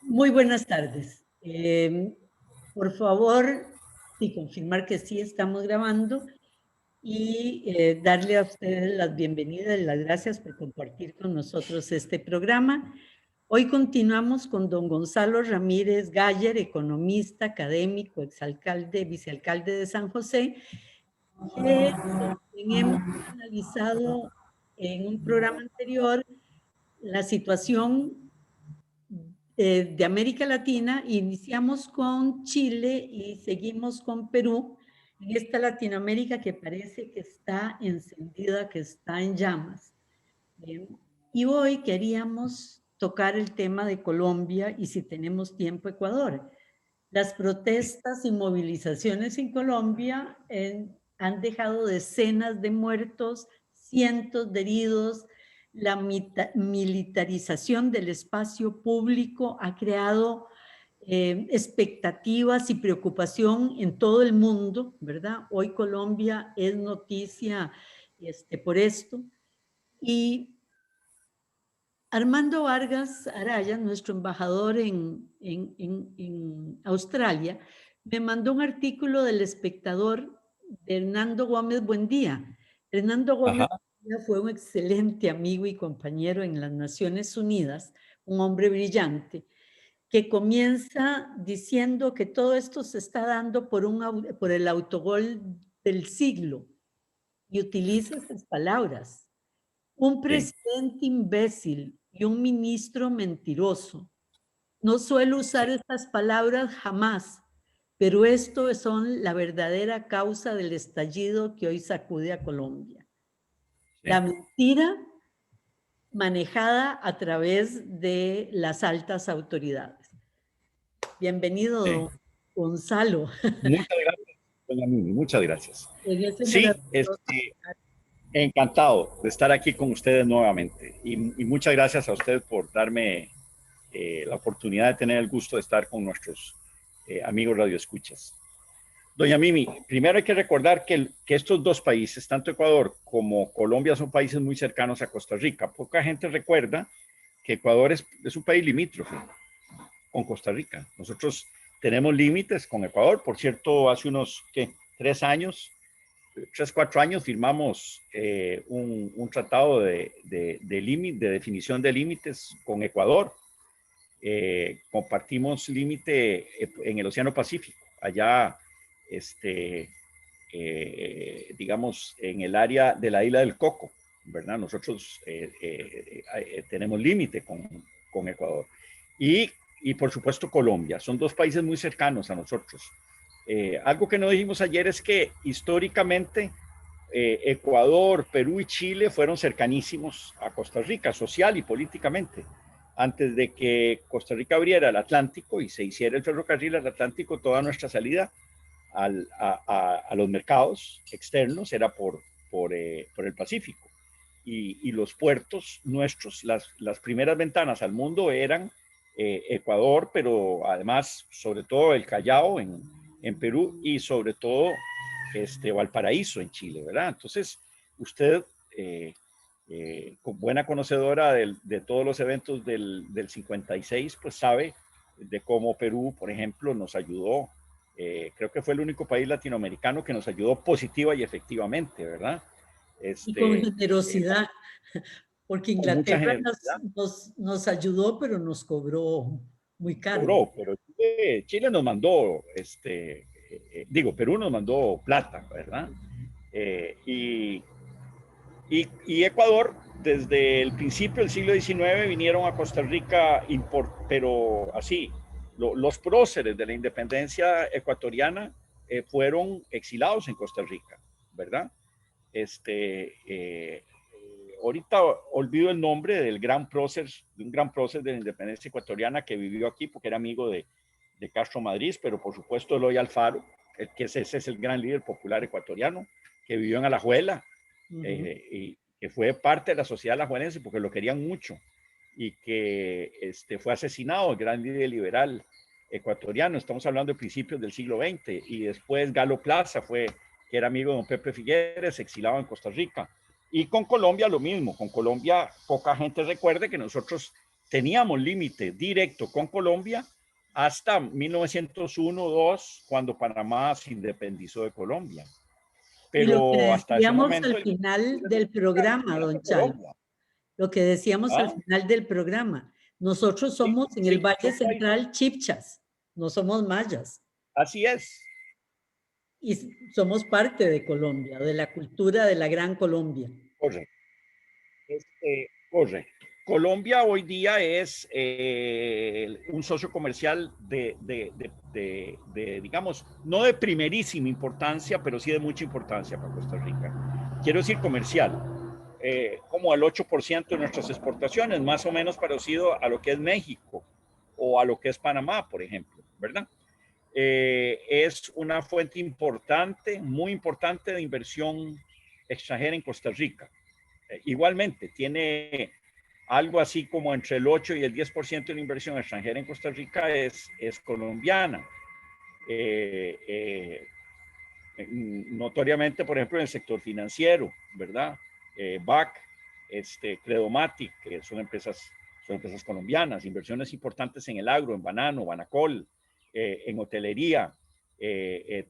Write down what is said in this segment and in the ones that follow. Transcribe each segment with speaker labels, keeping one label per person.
Speaker 1: Muy buenas tardes. Por favor, y confirmar que sí estamos grabando y darle a ustedes las bienvenidas y las gracias por compartir con nosotros este programa. Hoy continuamos con don Gonzalo Ramírez Gayer, economista, académico, exalcalde, vicealcalde de San José, que hemos analizado en un programa anterior la situación de América Latina. Iniciamos con Chile y seguimos con Perú, en esta Latinoamérica que parece que está encendida, que está en llamas. Y hoy queríamos tocar el tema de Colombia y, si tenemos tiempo, Ecuador. Las protestas y movilizaciones en Colombia han dejado decenas de muertos, cientos de heridos. La militarización del espacio público ha creado expectativas y preocupación en todo el mundo, ¿verdad? Hoy Colombia es noticia por esto. Y Armando Vargas Araya, nuestro embajador en Australia, me mandó un artículo del Espectador de Hernando Gómez Buendía. Hernando Gómez
Speaker 2: Ajá.
Speaker 1: Buendía fue un excelente amigo y compañero en las Naciones Unidas, un hombre brillante, que comienza diciendo que todo esto se está dando por el autogol del siglo, y utiliza esas palabras. Un
Speaker 2: Sí.
Speaker 1: presidente imbécil y un ministro mentiroso. No suelo usar
Speaker 2: Sí.
Speaker 1: estas palabras jamás, pero esto son la verdadera causa del estallido que hoy sacude a Colombia. La
Speaker 2: Sí.
Speaker 1: mentira manejada a través de las altas autoridades. Bienvenido,
Speaker 2: Sí.
Speaker 1: don Gonzalo.
Speaker 2: Muchas gracias, doña Mimi, muchas gracias.
Speaker 1: En ese
Speaker 2: Sí,
Speaker 1: maravilloso.
Speaker 2: encantado de estar aquí con ustedes nuevamente y muchas gracias a ustedes por darme la oportunidad de tener el gusto de estar con nuestros amigos radioescuchas. Doña Mimi, primero hay que recordar que estos dos países, tanto Ecuador como Colombia, son países muy cercanos a Costa Rica. Poca gente recuerda que Ecuador es un país limítrofe con Costa Rica. Nosotros tenemos límites con Ecuador. Por cierto, hace unos, ¿qué? 4 años firmamos un tratado de definición de límites con Ecuador. Compartimos límite en el Océano Pacífico, allá, digamos, en el área de la isla del Coco, ¿verdad? Nosotros tenemos límite con Ecuador. Y por supuesto Colombia. Son dos países muy cercanos a nosotros. Algo que no dijimos ayer es que históricamente Ecuador, Perú y Chile fueron cercanísimos a Costa Rica, social y políticamente. Antes de que Costa Rica abriera el Atlántico y se hiciera el ferrocarril al Atlántico, toda nuestra salida a los mercados externos era por el Pacífico. Y los puertos nuestros, las primeras ventanas al mundo eran Ecuador, pero además, sobre todo el Callao en Perú y sobre todo Valparaíso en Chile, ¿verdad? Entonces, usted, buena conocedora de todos los eventos del 56, pues sabe de cómo Perú, por ejemplo, nos ayudó. Creo que fue el único país latinoamericano que nos ayudó positiva y efectivamente, ¿verdad?
Speaker 1: Y con
Speaker 2: Eh,
Speaker 1: generosidad, porque
Speaker 2: con mucha
Speaker 1: Inglaterra
Speaker 2: generosidad.
Speaker 1: nos ayudó, pero nos cobró muy caro.
Speaker 2: Cobró, pero Chile nos mandó, Perú nos mandó plata, ¿verdad? Y y Ecuador, desde el principio del siglo XIX, vinieron a Costa Rica, pero así, los próceres de la independencia ecuatoriana fueron exilados en Costa Rica, ¿verdad? Ahorita olvido el nombre del gran prócer, de un gran prócer de la independencia ecuatoriana que vivió aquí porque era amigo de Castro Madrid, pero por supuesto Eloy Alfaro, que ese es el gran líder popular ecuatoriano, que vivió en Alajuela, y que fue parte de la sociedad alajuelense porque lo querían mucho y que fue asesinado, el gran líder liberal ecuatoriano. Estamos hablando de principios del siglo XX. Y después Galo Plaza que era amigo de don Pepe Figueres, exilado en Costa Rica. Y con Colombia lo mismo. Con Colombia poca gente recuerde que nosotros teníamos límite directo con Colombia hasta 1901-2, cuando Panamá se independizó de Colombia.
Speaker 1: Y lo que
Speaker 2: Pero hasta ese
Speaker 1: decíamos
Speaker 2: momento
Speaker 1: al final del programa, don Charles, lo que decíamos al final del programa, nosotros somos en el Valle Central chibchas, no somos mayas.
Speaker 2: Así es.
Speaker 1: Y somos parte de Colombia, de la cultura de la Gran Colombia.
Speaker 2: Correcto. Correcto. Colombia hoy día es un socio comercial digamos, no de primerísima importancia, pero sí de mucha importancia para Costa Rica. Quiero decir comercial, como al 8% de nuestras exportaciones, más o menos parecido a lo que es México o a lo que es Panamá, por ejemplo, ¿verdad? Es una fuente importante, muy importante de inversión extranjera en Costa Rica. Igualmente, tiene algo así como entre el 8 y el 10% de la inversión extranjera en Costa Rica es colombiana. Notoriamente, por ejemplo, en el sector financiero, ¿verdad? BAC, Credomatic, que son empresas colombianas, inversiones importantes en el agro, en banano, Banacol, en hotelería.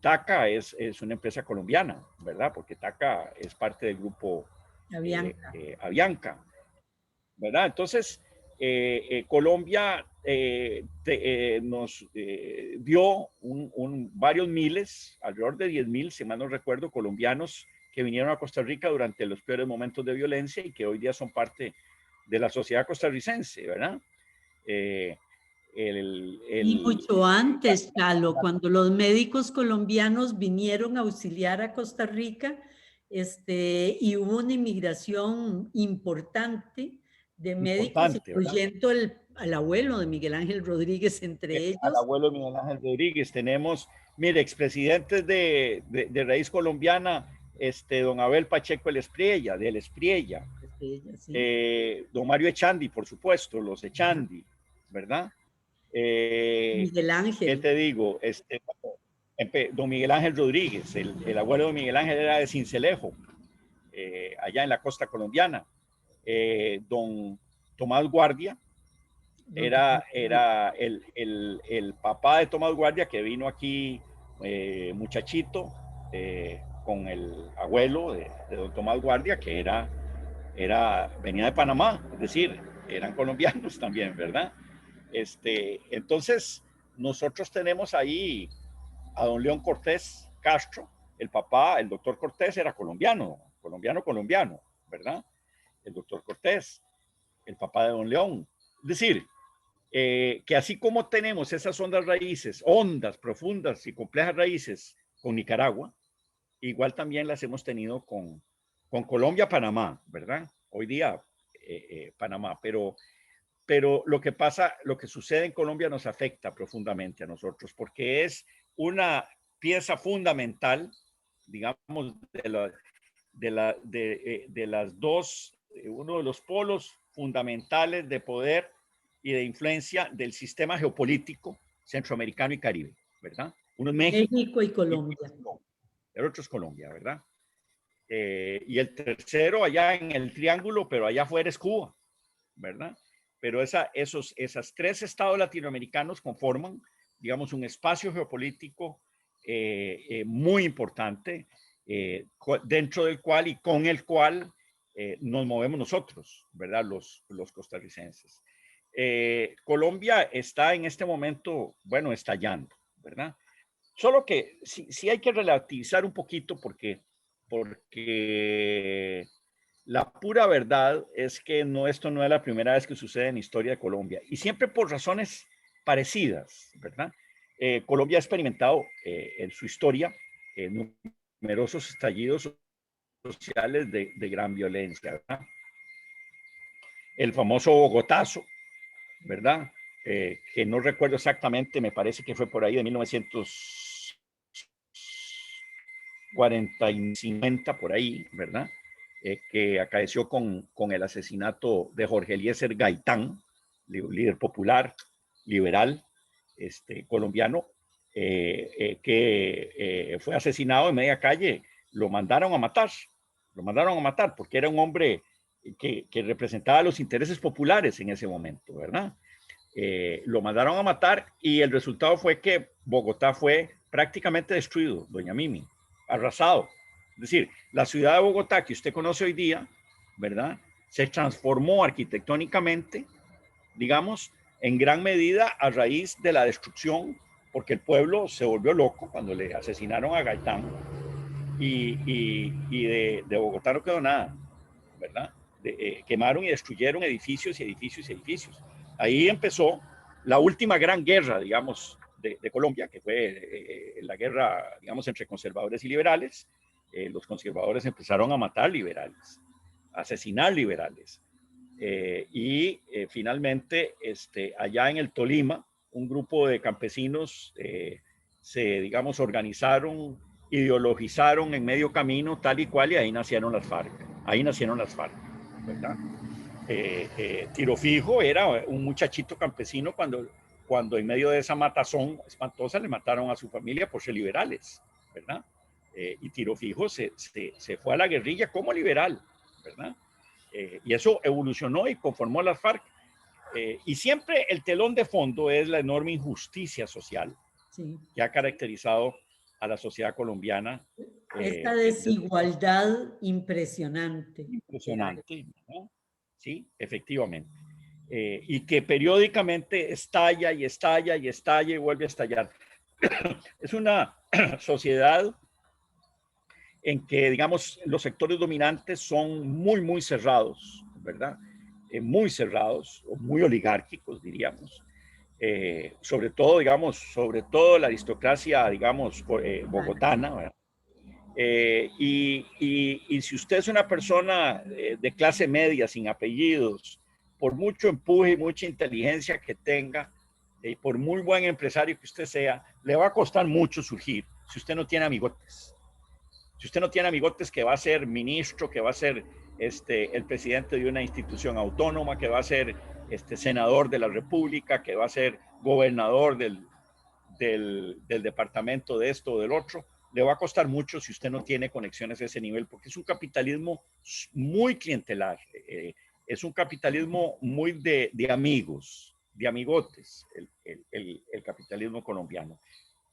Speaker 2: TACA es una empresa colombiana, ¿verdad? Porque TACA es parte del grupo Avianca, ¿verdad? Entonces, Colombia nos dio varios miles, alrededor de 10,000, si mal no recuerdo, colombianos que vinieron a Costa Rica durante los peores momentos de violencia y que hoy día son parte de la sociedad costarricense, ¿verdad?
Speaker 1: Y mucho antes, Chalo, cuando los médicos colombianos vinieron a auxiliar a Costa Rica, y hubo una inmigración importante de médicos, incluyendo al abuelo de Miguel Ángel Rodríguez, entre ellos.
Speaker 2: Al abuelo de Miguel Ángel Rodríguez. Tenemos, mire, expresidentes de raíz colombiana, don Abel Pacheco El Espriella, del Espriella. Sí. Don Mario Echandi, por supuesto, los Echandi, ¿verdad?
Speaker 1: Miguel Ángel.
Speaker 2: ¿Qué te digo? Don Miguel Ángel Rodríguez, el abuelo de Miguel Ángel era de Sincelejo, allá en la costa colombiana. Don Tomás Guardia era el papá de Tomás Guardia, que vino aquí muchachito con el abuelo de don Tomás Guardia, que venía de Panamá, es decir, eran colombianos también, ¿verdad? Entonces, nosotros tenemos ahí a don León Cortés Castro, el papá, el doctor Cortés era colombiano, ¿verdad? El doctor Cortés, el papá de don León. Es decir, que así como tenemos esas hondas, profundas y complejas raíces con Nicaragua, igual también las hemos tenido con Colombia, Panamá, ¿verdad? Hoy día Panamá, pero lo que sucede en Colombia nos afecta profundamente a nosotros, porque es una pieza fundamental, digamos, de las dos, uno de los polos fundamentales de poder y de influencia del sistema geopolítico centroamericano y caribe, ¿verdad? Uno es
Speaker 1: México y Colombia.
Speaker 2: El otro es Colombia, ¿verdad? Y el tercero allá en el triángulo, pero allá afuera es Cuba, ¿verdad? Pero esos tres estados latinoamericanos conforman, digamos, un espacio geopolítico muy importante, dentro del cual y con el cual nos movemos nosotros, ¿verdad? Los costarricenses. Colombia está en este momento, bueno, estallando, ¿verdad? Solo que sí hay que relativizar un poquito porque la pura verdad es que esto no es la primera vez que sucede en la historia de Colombia, y siempre por razones parecidas, ¿verdad? Colombia ha experimentado en su historia numerosos estallidos sociales de gran violencia, ¿verdad? El famoso Bogotazo, ¿verdad? Que no recuerdo exactamente, me parece que fue por ahí de 1940 y 50, por ahí, ¿verdad? Que acaeció con el asesinato de Jorge Eliezer Gaitán, líder popular, liberal, colombiano, que fue asesinado en media calle. Lo mandaron a matar porque era un hombre que representaba los intereses populares en ese momento, ¿verdad? Lo mandaron a matar y el resultado fue que Bogotá fue prácticamente destruido, doña Mimi, arrasado. Es decir, la ciudad de Bogotá que usted conoce hoy día, ¿verdad? Se transformó arquitectónicamente, digamos, en gran medida a raíz de la destrucción, porque el pueblo se volvió loco cuando le asesinaron a Gaitán y de Bogotá no quedó nada, ¿verdad? Quemaron y destruyeron edificios y edificios y edificios. Ahí empezó la última gran guerra, digamos, de Colombia, que fue la guerra, digamos, entre conservadores y liberales. Los conservadores empezaron a matar liberales, a asesinar liberales. Finalmente, allá en el Tolima, un grupo de campesinos se, digamos, organizaron, ideologizaron en medio camino, tal y cual, y ahí nacieron las FARC. Ahí nacieron las FARC, ¿verdad? Tiro Fijo era un muchachito campesino cuando en medio de esa matazón espantosa le mataron a su familia por ser liberales, ¿verdad? Y Tiro Fijo se fue a la guerrilla como liberal, ¿verdad? Y eso evolucionó y conformó las FARC. Y siempre el telón de fondo es la enorme injusticia social que ha caracterizado a la sociedad colombiana.
Speaker 1: Esta desigualdad impresionante.
Speaker 2: Impresionante, ¿no? Sí, efectivamente. Y que periódicamente estalla y estalla y estalla y vuelve a estallar. Es una sociedad en que, digamos, los sectores dominantes son muy, muy cerrados, ¿verdad? Muy cerrados, o muy oligárquicos, diríamos. Sobre todo, digamos, sobre todo la aristocracia, digamos, bogotana, ¿verdad? Y si usted es una persona de clase media, sin apellidos, por mucho empuje y mucha inteligencia que tenga, por muy buen empresario que usted sea, le va a costar mucho surgir si usted no tiene amigotes. Si usted no tiene amigotes que va a ser ministro, que va a ser el presidente de una institución autónoma, que va a ser senador de la República, que va a ser gobernador del departamento de esto o del otro, le va a costar mucho si usted no tiene conexiones a ese nivel, porque es un capitalismo muy clientelar, es un capitalismo muy de amigos, de amigotes, el capitalismo colombiano.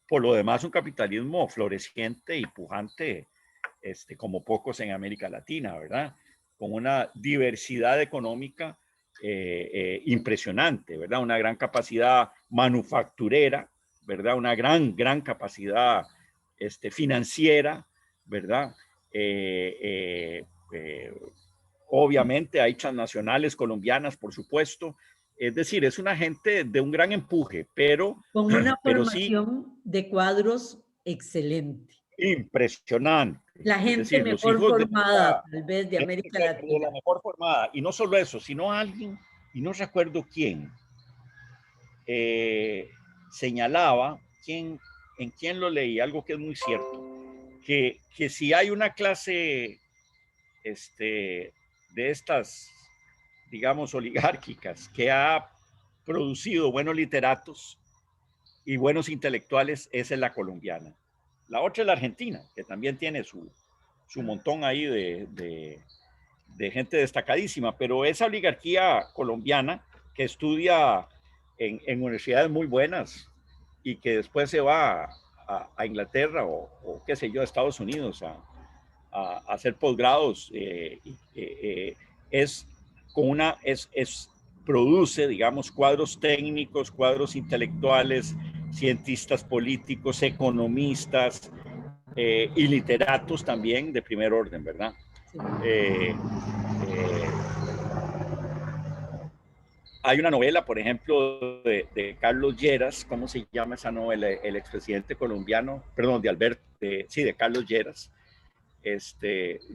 Speaker 2: Por lo demás, un capitalismo floreciente y pujante, como pocos en América Latina, ¿verdad? Con una diversidad económica impresionante, ¿verdad? Una gran capacidad manufacturera, ¿verdad? Una gran capacidad financiera, ¿verdad? Obviamente hay transnacionales colombianas, por supuesto. Es decir, es una gente de un gran empuje, pero...
Speaker 1: Con una
Speaker 2: sí,
Speaker 1: formación de cuadros excelente.
Speaker 2: Impresionante.
Speaker 1: La gente
Speaker 2: es decir,
Speaker 1: mejor formada, tal vez, de América Latina.
Speaker 2: De la mejor formada. Y no solo eso, sino alguien, y no recuerdo quién, señalaba, en quién lo leí, algo que es muy cierto, que si hay una clase de estas, digamos, oligárquicas, que ha producido buenos literatos y buenos intelectuales, esa es la colombiana. La otra es la argentina, que también tiene su montón ahí de gente destacadísima, pero esa oligarquía colombiana que estudia en universidades muy buenas y que después se va a Inglaterra o qué sé yo, a Estados Unidos a hacer posgrados, es con produce, digamos, cuadros técnicos, cuadros intelectuales, cientistas políticos, economistas y literatos también de primer orden, ¿verdad? Sí. Hay una novela, por ejemplo, de Carlos Lleras. ¿Cómo se llama esa novela? El expresidente colombiano, perdón, de Carlos Lleras,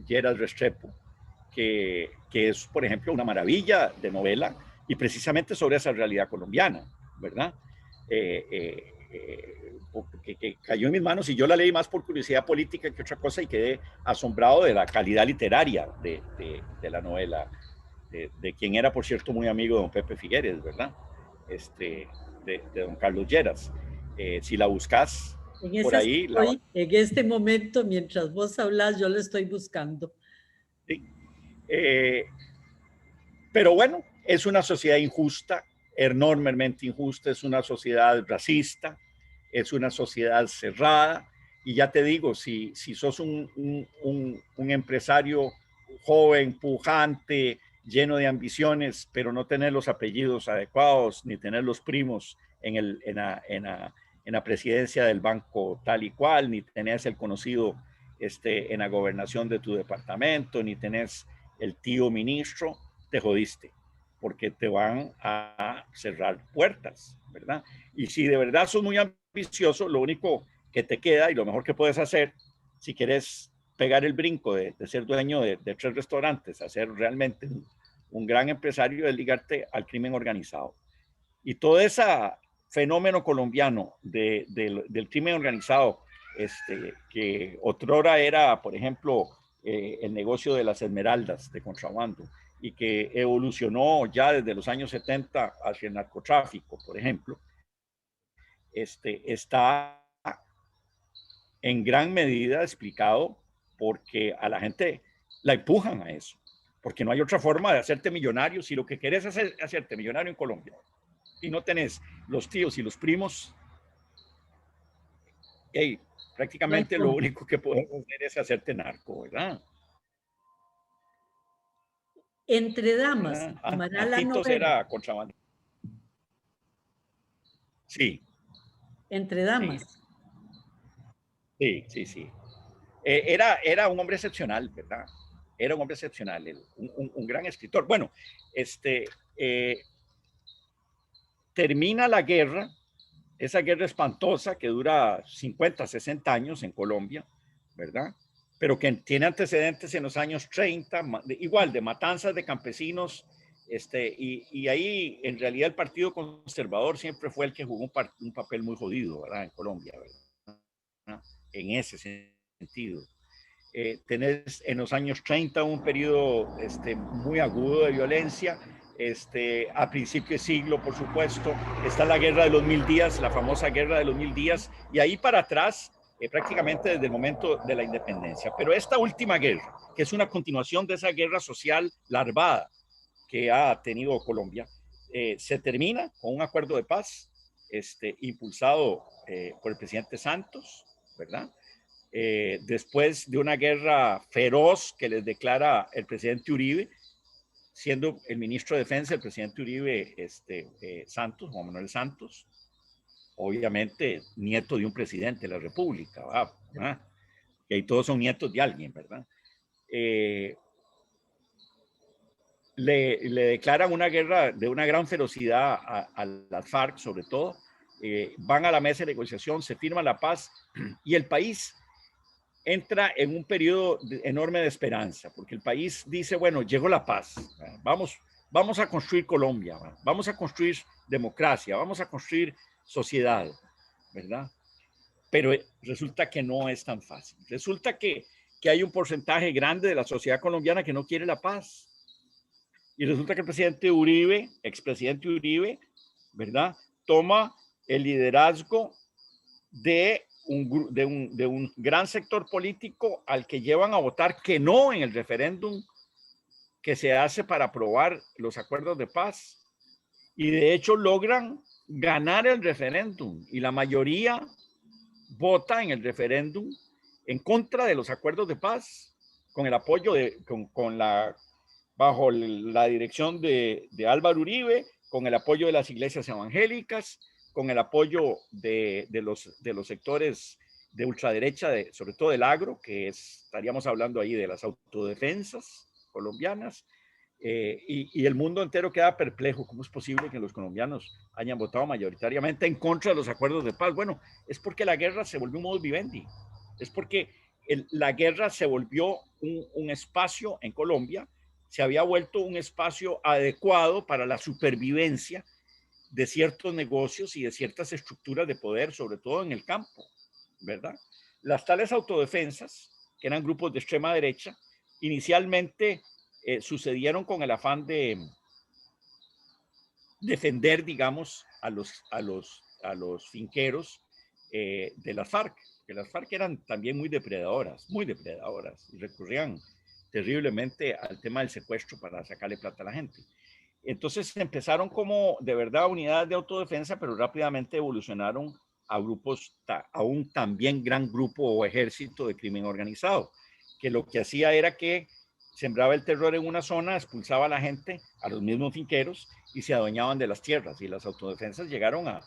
Speaker 2: Lleras Restrepo, que es, por ejemplo, una maravilla de novela y precisamente sobre esa realidad colombiana, ¿verdad? Que cayó en mis manos y yo la leí más por curiosidad política que otra cosa y quedé asombrado de la calidad literaria de la novela, de quien era, por cierto, muy amigo de don Pepe Figueres, ¿verdad? De don Carlos Lleras. Si la buscas por ahí...
Speaker 1: En este momento, mientras vos hablas, yo lo estoy buscando.
Speaker 2: Sí. Pero bueno, es una sociedad injusta, enormemente injusta, es una sociedad racista, es una sociedad cerrada. Y ya te digo, si sos un empresario joven, pujante, lleno de ambiciones, pero no tener los apellidos adecuados, ni tener los primos en la presidencia del banco tal y cual, ni tenés el conocido en la gobernación de tu departamento, ni tenés el tío ministro, te jodiste, porque te van a cerrar puertas, ¿verdad? Y si de verdad sos muy ambicioso, lo único que te queda y lo mejor que puedes hacer, si quieres pegar el brinco de ser dueño de 3 restaurantes, a ser realmente un gran empresario, es ligarte al crimen organizado. Y todo ese fenómeno colombiano del crimen organizado, que otrora era, por ejemplo, el negocio de las esmeraldas de contrabando, y que evolucionó ya desde los años 70 hacia el narcotráfico, por ejemplo, está en gran medida explicado porque a la gente la empujan a eso, porque no hay otra forma de hacerte millonario. Si lo que querés es hacerte millonario en Colombia y no tenés los tíos y los primos, hey,
Speaker 1: No hay
Speaker 2: prácticamente lo
Speaker 1: forma.
Speaker 2: único que puedes hacer es hacerte narco, ¿verdad?
Speaker 1: Entre damas,
Speaker 2: ¿Verdad?
Speaker 1: tomará la
Speaker 2: Antitos
Speaker 1: novela.
Speaker 2: era contrabando. Sí,
Speaker 1: Entre
Speaker 2: sí,
Speaker 1: damas.
Speaker 2: sí, sí, sí. Era un hombre excepcional, ¿verdad? Era un hombre excepcional, un gran escritor. Bueno, este, eh, termina la guerra, esa guerra espantosa que dura 50, 60 años en Colombia, ¿verdad? Pero que tiene antecedentes en los años 30, igual de matanzas de campesinos, y ahí en realidad el Partido Conservador siempre fue el que jugó un papel muy jodido, ¿verdad? En Colombia, ¿verdad? En ese sentido. Tenés en los años 30 un periodo muy agudo de violencia. A principio de siglo, por supuesto, está la guerra de los 1000 días, la famosa guerra de los 1000 días, y ahí para atrás, prácticamente desde el momento de la independencia. Pero esta última guerra, que es una continuación de esa guerra social larvada que ha tenido Colombia, se termina con un acuerdo de paz impulsado por el presidente Santos, ¿verdad? Después de una guerra feroz que les declara el presidente Uribe, siendo el ministro de Defensa el presidente Uribe Santos, Juan Manuel Santos, obviamente nieto de un presidente de la República, ¿verdad? Y ahí todos son nietos de alguien, ¿verdad? Le declaran una guerra de una gran ferocidad a las FARC, sobre todo. Van a la mesa de negociación, se firma la paz y el país entra en un periodo enorme de esperanza, porque el país dice, bueno, llegó la paz, vamos a construir Colombia, vamos a construir democracia, vamos a construir sociedad, ¿verdad? Pero resulta que no es tan fácil. Resulta que hay un porcentaje grande de la sociedad colombiana que no quiere la paz. Y resulta que el presidente Uribe, expresidente Uribe, ¿verdad? Toma el liderazgo de un gran sector político al que llevan a votar que no en el referéndum que se hace para aprobar los acuerdos de paz. Y de hecho logran ganar el referéndum y la mayoría vota en el referéndum en contra de los acuerdos de paz, con el apoyo bajo la dirección de Álvaro Uribe, con el apoyo de las iglesias evangélicas, con el apoyo de los sectores de ultraderecha, sobre todo del agro, que estaríamos hablando ahí de las autodefensas colombianas, y el mundo entero queda perplejo. ¿Cómo es posible que los colombianos hayan votado mayoritariamente en contra de los acuerdos de paz? Bueno, es porque la guerra se volvió un modus vivendi, es porque la guerra se volvió un espacio en Colombia, se había vuelto un espacio adecuado para la supervivencia de ciertos negocios y de ciertas estructuras de poder, sobre todo en el campo, ¿verdad? Las tales autodefensas, que eran grupos de extrema derecha, inicialmente sucedieron con el afán de defender, digamos, a los finqueros de las FARC, que las FARC eran también muy depredadoras, y recurrían terriblemente al tema del secuestro para sacarle plata a la gente. Entonces empezaron como de verdad unidades de autodefensa, pero rápidamente evolucionaron a grupos, a un también gran grupo o ejército de crimen organizado, que lo que hacía era que sembraba el terror en una zona, expulsaba a la gente, a los mismos finqueros, y se adueñaban de las tierras. Y las autodefensas llegaron a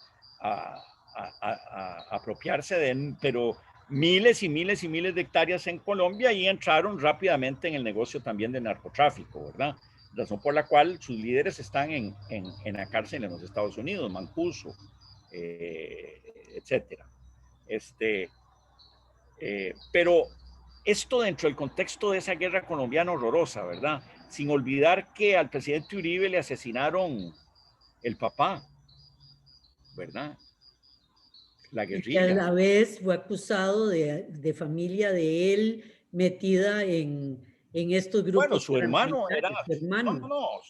Speaker 2: apropiarse de, pero miles y miles y miles de hectáreas en Colombia, y entraron rápidamente en el negocio también de narcotráfico, ¿verdad? Razón por la cual sus líderes están en la cárcel en los Estados Unidos, Mancuso, etcétera. Pero esto dentro del contexto de esa guerra colombiana horrorosa, ¿verdad? Sin olvidar que al presidente Uribe le asesinaron el papá, ¿verdad? La
Speaker 1: Y que a
Speaker 2: guerrilla.
Speaker 1: la vez fue acusado de familia de él metida en estos
Speaker 2: Bueno,
Speaker 1: grupos
Speaker 2: su hermano era,
Speaker 1: paramilitares, su hermano.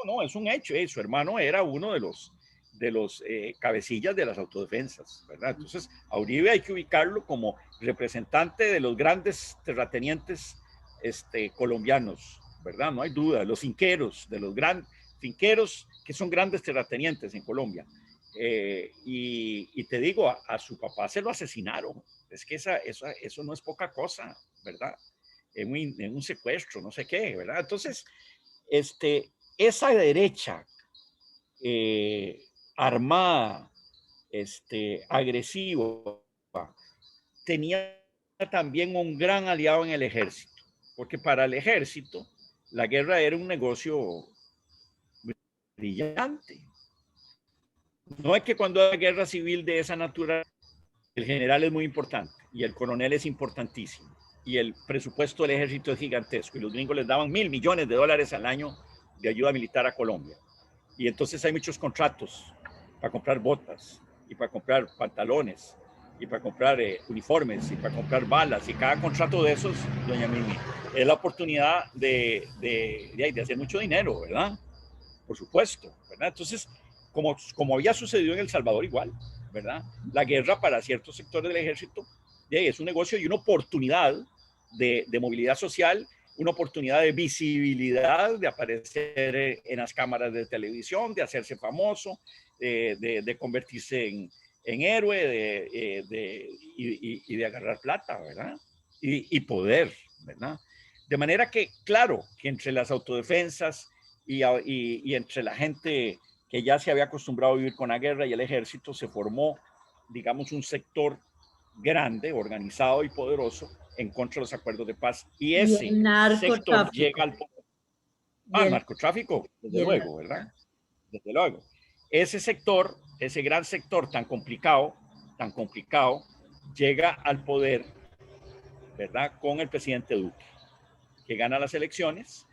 Speaker 2: no, es un hecho, su hermano era uno de los cabecillas de las autodefensas, ¿verdad? Entonces, a Uribe hay que ubicarlo como representante de los grandes terratenientes colombianos, ¿verdad? No hay duda, los finqueros, de los grandes finqueros que son grandes terratenientes en Colombia. Y te digo, a su papá se lo asesinaron. Es que eso no es poca cosa, ¿verdad? En un secuestro, no sé qué, ¿verdad? Entonces, esa derecha armada, agresiva, tenía también un gran aliado en el ejército, porque para el ejército la guerra era un negocio brillante. No es que cuando hay guerra civil de esa naturaleza, el general es muy importante y el coronel es importantísimo y el presupuesto del ejército es gigantesco y los gringos les daban $1.000 millones al año de ayuda militar a Colombia. Y entonces hay muchos contratos para comprar botas y para comprar pantalones y para comprar uniformes y para comprar balas, y cada contrato de esos, doña Mimi, es la oportunidad de hacer mucho dinero, ¿verdad? Por supuesto, ¿verdad? Entonces, como había sucedido en El Salvador igual, ¿verdad? La guerra para ciertos sectores del ejército es un negocio y una oportunidad de movilidad social, una oportunidad de visibilidad, de aparecer en las cámaras de televisión, de hacerse famoso, de convertirse en héroe y de agarrar plata, ¿verdad? Y poder, ¿verdad? De manera que, claro, que entre las autodefensas y entre la gente que ya se había acostumbrado a vivir con la guerra y el ejército, se formó, digamos, un sector grande, organizado y poderoso en contra de los acuerdos de paz. Y
Speaker 1: Y
Speaker 2: ese
Speaker 1: el
Speaker 2: sector llega
Speaker 1: narcotráfico.
Speaker 2: al poder.
Speaker 1: Y el,
Speaker 2: Narcotráfico,
Speaker 1: y
Speaker 2: desde
Speaker 1: el
Speaker 2: luego, ¿verdad? Desde luego. Ese sector, ese gran sector tan complicado, llega al poder, ¿verdad? Con el presidente Duque, que gana las elecciones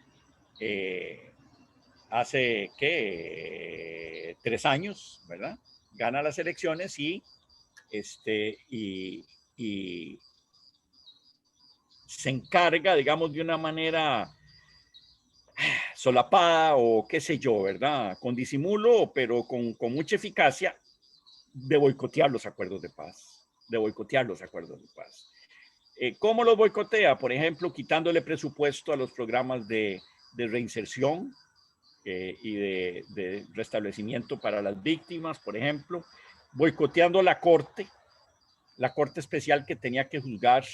Speaker 2: hace, ¿qué? 3 años, ¿verdad? Gana las elecciones y se encarga, digamos, de una manera solapada o qué sé yo, ¿verdad? Con disimulo, pero con mucha eficacia, de boicotear los acuerdos de paz, ¿Cómo los boicotea? Por ejemplo, quitándole presupuesto a los programas de reinserción y de restablecimiento para las víctimas, por ejemplo, boicoteando la corte especial que tenía que juzgar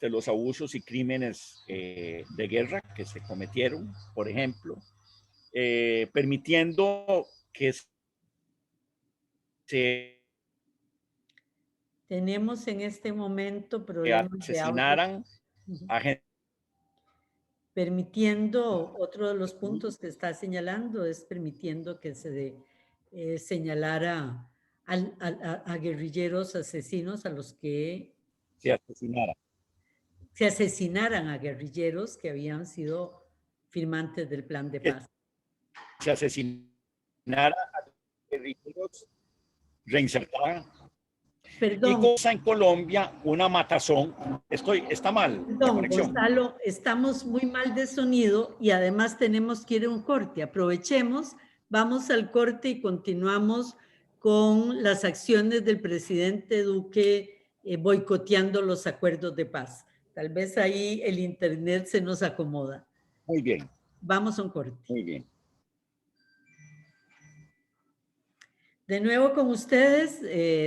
Speaker 2: los abusos y crímenes de guerra que se cometieron, por ejemplo, permitiendo que se
Speaker 1: Tenemos en este momento problemas de audio.
Speaker 2: asesinaran a gente.
Speaker 1: Permitiendo, otro de los puntos que está señalando es permitiendo que se señalara a guerrilleros asesinos a los que
Speaker 2: Se asesinara.
Speaker 1: se asesinaran a guerrilleros que habían sido firmantes del plan de paz.
Speaker 2: Se asesinara a guerrilleros, reinsertaran. Y
Speaker 1: Perdón,
Speaker 2: cosa en Colombia, una matazón. Está mal la
Speaker 1: perdón,
Speaker 2: conexión.
Speaker 1: Gonzalo, estamos muy mal de sonido y además tenemos que ir a un corte. Aprovechemos, vamos al corte y continuamos con las acciones del presidente Duque boicoteando los acuerdos de paz. Tal vez ahí el internet se nos acomoda.
Speaker 2: Muy bien,
Speaker 1: Vamos a un corte.
Speaker 2: muy bien.
Speaker 1: De nuevo con ustedes,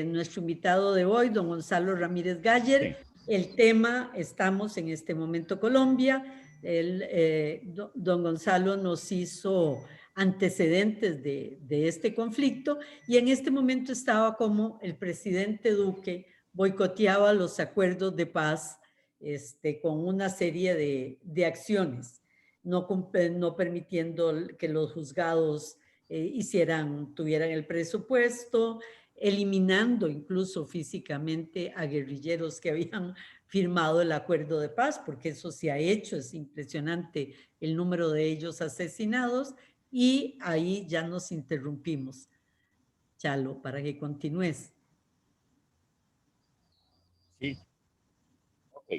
Speaker 1: nuestro invitado de hoy, don Gonzalo Ramírez Galler.
Speaker 2: Sí.
Speaker 1: El tema, estamos en este momento Colombia. Don Gonzalo nos hizo antecedentes de este conflicto y en este momento estaba como el presidente Duque boicoteaba los acuerdos de paz con una serie de acciones, no permitiendo que los juzgados tuvieran el presupuesto, eliminando incluso físicamente a guerrilleros que habían firmado el acuerdo de paz, porque eso se ha hecho, es impresionante el número de ellos asesinados, y ahí ya nos interrumpimos. Chalo, para que continúes.
Speaker 2: Sí, ok.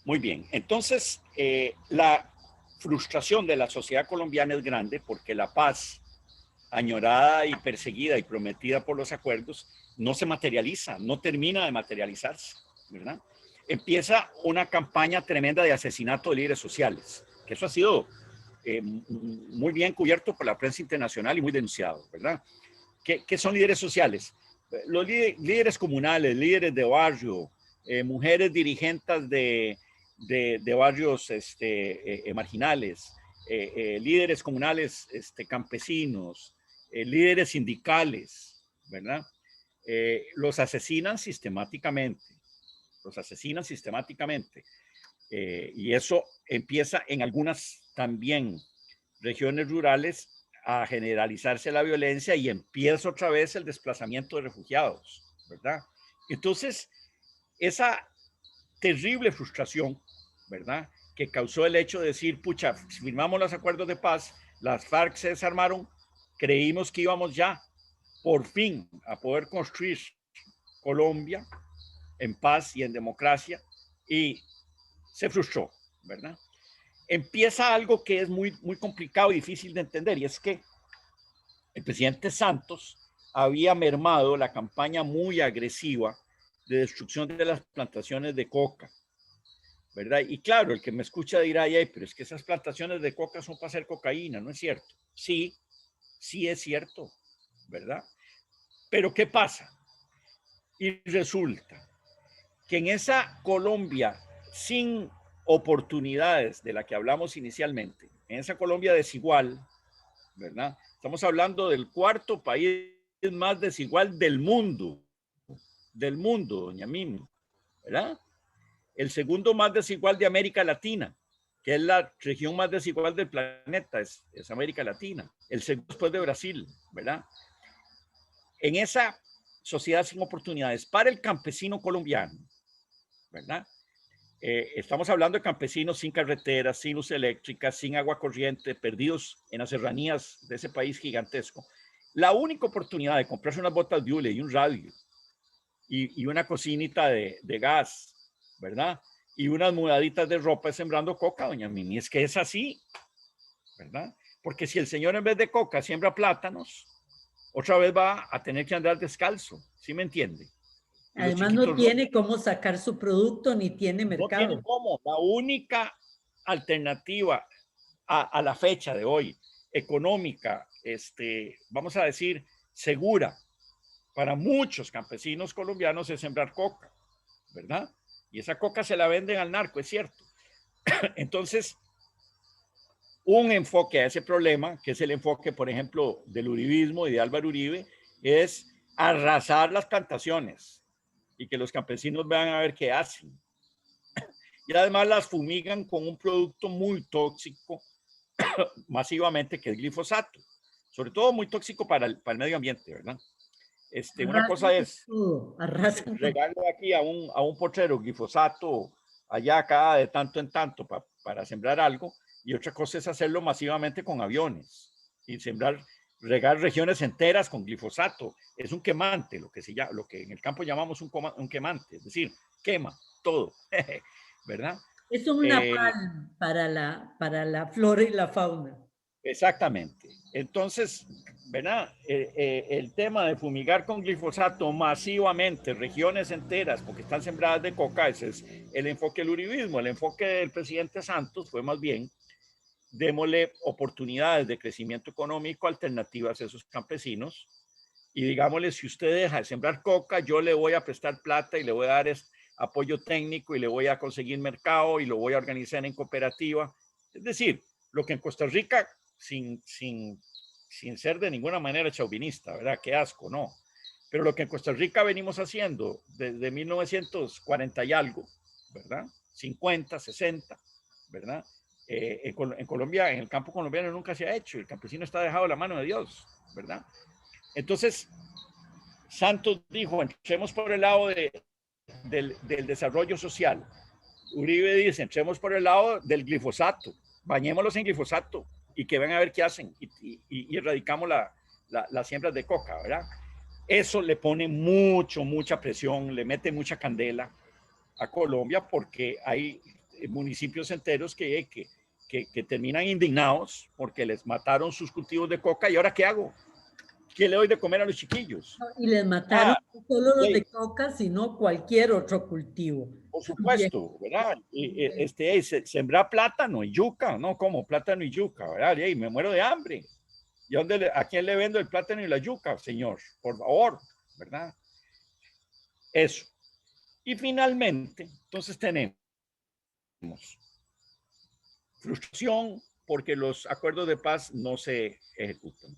Speaker 2: Muy bien. Entonces, la frustración de la sociedad colombiana es grande porque la paz, añorada y perseguida y prometida por los acuerdos, no se materializa, no termina de materializarse, ¿verdad? Empieza una campaña tremenda de asesinato de líderes sociales, que eso ha sido muy bien cubierto por la prensa internacional y muy denunciado, ¿verdad? ¿Qué son líderes sociales? Los líderes comunales, líderes de barrio, mujeres dirigentes de barrios marginales, líderes comunales campesinos, líderes sindicales, ¿verdad? Los asesinan sistemáticamente, los asesinan sistemáticamente. Y eso empieza en algunas también regiones rurales a generalizarse la violencia y empieza otra vez el desplazamiento de refugiados, ¿verdad? Entonces, esa terrible frustración, ¿verdad? Que causó el hecho de decir, pucha, firmamos los acuerdos de paz, las FARC se desarmaron, creímos que íbamos ya, por fin, a poder construir Colombia en paz y en democracia, y se frustró, ¿verdad? Empieza algo que es muy, muy complicado y difícil de entender, y es que el presidente Santos había mermado la campaña muy agresiva de destrucción de las plantaciones de coca, ¿verdad? Y claro, el que me escucha dirá, ay, pero es que esas plantaciones de coca son para hacer cocaína, ¿no es cierto? Sí, sí es cierto, ¿verdad? Pero ¿qué pasa? Y resulta que en esa Colombia sin oportunidades de la que hablamos inicialmente, en esa Colombia desigual, ¿verdad? Estamos hablando del cuarto país más desigual del mundo, doña Mimi, ¿verdad? El segundo más desigual de América Latina, que es la región más desigual del planeta, es América Latina. El segundo después de Brasil, ¿verdad? En esa sociedad sin oportunidades para el campesino colombiano, ¿verdad? Estamos hablando de campesinos sin carreteras, sin luz eléctrica, sin agua corriente, perdidos en las serranías de ese país gigantesco. La única oportunidad de comprarse unas botas de hule y un radio y una cocinita de gas, ¿verdad? Y unas mudaditas de ropa es sembrando coca, doña Mimi. Es que es así, ¿verdad? Porque si el señor en vez de coca siembra plátanos, otra vez va a tener que andar descalzo, ¿sí me entiende?
Speaker 1: Además no tiene cómo sacar su producto ni tiene mercado.
Speaker 2: No tiene cómo. La única alternativa a la fecha de hoy, económica, vamos a decir, segura para muchos campesinos colombianos es sembrar coca, ¿verdad? Y esa coca se la venden al narco, es cierto. Entonces, un enfoque a ese problema, que es el enfoque, por ejemplo, del uribismo y de Álvaro Uribe, es arrasar las plantaciones y que los campesinos vean a ver qué hacen. Y además las fumigan con un producto muy tóxico masivamente, que es glifosato. Sobre todo muy tóxico para el medio ambiente, ¿verdad? Una cosa es regarle aquí a un potrero glifosato allá, acá, de tanto en tanto para sembrar algo, y otra cosa es hacerlo masivamente con aviones y regar regiones enteras con glifosato. Es un quemante, lo que en el campo llamamos un quemante, es decir, quema todo, ¿verdad?
Speaker 1: Es una para la flora y la fauna.
Speaker 2: Exactamente. Entonces, ¿verdad? El tema de fumigar con glifosato masivamente regiones enteras porque están sembradas de coca, ese es el enfoque del uribismo. El enfoque del presidente Santos fue más bien, démosle oportunidades de crecimiento económico alternativas a esos campesinos, y digámosle, si usted deja de sembrar coca, yo le voy a prestar plata y le voy a dar apoyo técnico y le voy a conseguir mercado y lo voy a organizar en cooperativa. Es decir, lo que en Costa Rica, sin ser de ninguna manera chauvinista, ¿verdad? Qué asco, ¿no? Pero lo que en Costa Rica venimos haciendo desde 1940 y algo, ¿verdad? 50, 60, ¿verdad? En Colombia, en el campo colombiano nunca se ha hecho. El campesino está dejado de la mano de Dios, ¿verdad? Entonces, Santos dijo, entremos por el lado del desarrollo social. Uribe dice, entremos por el lado del glifosato, bañémoslos en glifosato y que van a ver qué hacen y erradicamos las siembras de coca, ¿verdad? Eso le pone mucha presión, le mete mucha candela a Colombia porque hay municipios enteros que terminan indignados porque les mataron sus cultivos de coca y ahora ¿qué hago? ¿Qué le doy de comer a los chiquillos?
Speaker 1: Y les mataron no solo los de coca, sino cualquier otro cultivo.
Speaker 2: Por supuesto, ¿verdad? Sembrar plátano y yuca, ¿no? Como plátano y yuca, ¿verdad? Y me muero de hambre. ¿Y a quién le vendo el plátano y la yuca, señor? Por favor, ¿verdad? Eso. Y finalmente, entonces tenemos frustración porque los acuerdos de paz no se ejecutan.